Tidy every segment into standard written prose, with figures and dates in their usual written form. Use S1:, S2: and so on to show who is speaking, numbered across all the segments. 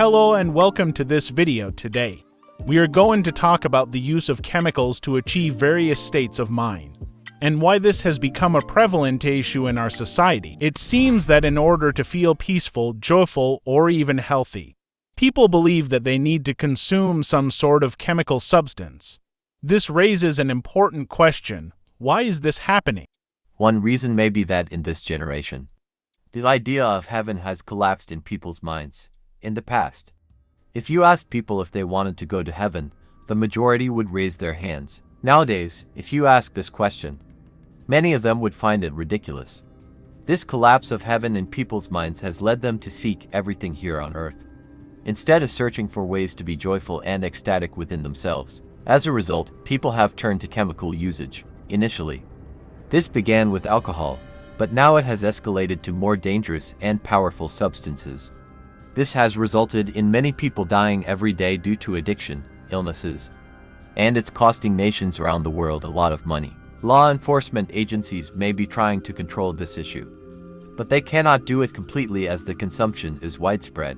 S1: Hello and welcome to this video today. We are going to talk about the use of chemicals to achieve various states of mind, and why this has become a prevalent issue in our society. It seems that in order to feel peaceful, joyful, or even healthy, people believe that they need to consume some sort of chemical substance. This raises an important question: why is this happening?
S2: One reason may be that in this generation, the idea of heaven has collapsed in people's minds. In the past, if you asked people if they wanted to go to heaven, the majority would raise their hands. Nowadays, if you ask this question, many of them would find it ridiculous. This collapse of heaven in people's minds has led them to seek everything here on earth, instead of searching for ways to be joyful and ecstatic within themselves. As a result, people have turned to chemical usage. Initially, this began with alcohol, but now it has escalated to more dangerous and powerful substances. This has resulted in many people dying every day due to addiction, illnesses, and it's costing nations around the world a lot of money. Law enforcement agencies may be trying to control this issue, but they cannot do it completely as the consumption is widespread.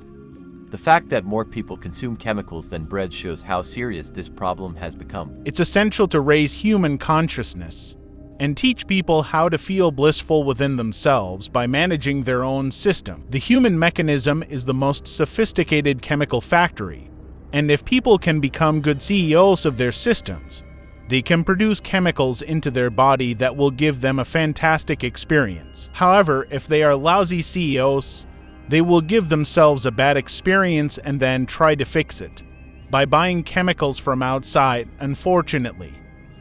S2: The fact that more people consume chemicals than bread shows how serious this problem has become.
S1: It's essential to raise human consciousness and teach people how to feel blissful within themselves by managing their own system. The human mechanism is the most sophisticated chemical factory, and if people can become good CEOs of their systems, they can produce chemicals into their body that will give them a fantastic experience. However, if they are lousy CEOs, they will give themselves a bad experience and then try to fix it by buying chemicals from outside. Unfortunately,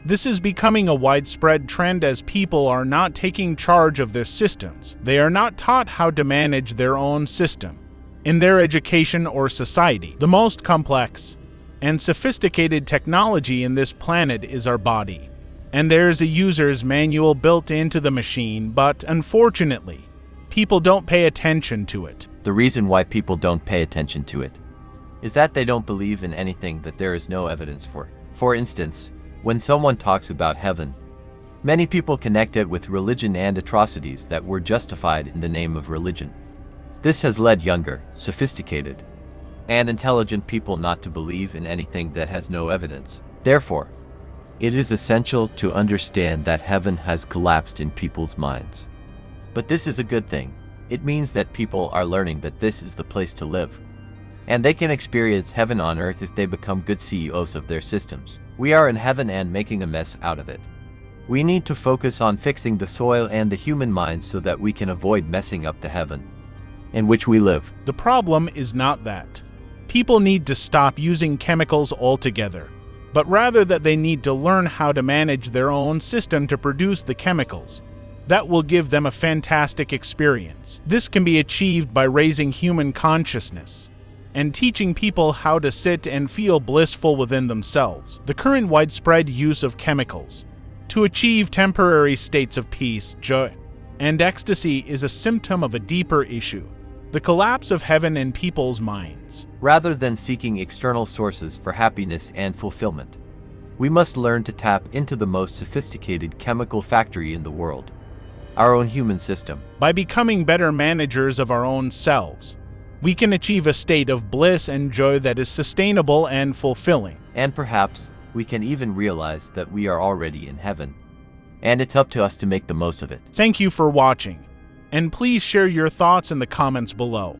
S1: this is becoming a widespread trend as people are not taking charge of their systems. They are not taught how to manage their own system in their education or society. The most complex and sophisticated technology in this planet is our body, and there is a user's manual built into the machine, but unfortunately, people don't pay attention to it.
S2: The reason why people don't pay attention to it is that they don't believe in anything that there is no evidence for. For instance, when someone talks about heaven, many people connect it with religion and atrocities that were justified in the name of religion. This has led younger, sophisticated, and intelligent people not to believe in anything that has no evidence. Therefore, it is essential to understand that heaven has collapsed in people's minds. But this is a good thing. It means that people are learning that this is the place to live, and they can experience heaven on earth if they become good CEOs of their systems. We are in heaven and making a mess out of it. We need to focus on fixing the soil and the human mind so that we can avoid messing up the heaven in which we live.
S1: The problem is not that people need to stop using chemicals altogether, but rather that they need to learn how to manage their own system to produce the chemicals that will give them a fantastic experience. This can be achieved by raising human consciousness and teaching people how to sit and feel blissful within themselves. The current widespread use of chemicals to achieve temporary states of peace, joy, and ecstasy is a symptom of a deeper issue: the collapse of heaven in people's minds.
S2: Rather than seeking external sources for happiness and fulfillment, we must learn to tap into the most sophisticated chemical factory in the world, our own human system.
S1: By becoming better managers of our own selves, we can achieve a state of bliss and joy that is sustainable and fulfilling.
S2: And perhaps we can even realize that we are already in heaven, and it's up to us to make the most of it.
S1: Thank you for watching, and please share your thoughts in the comments below.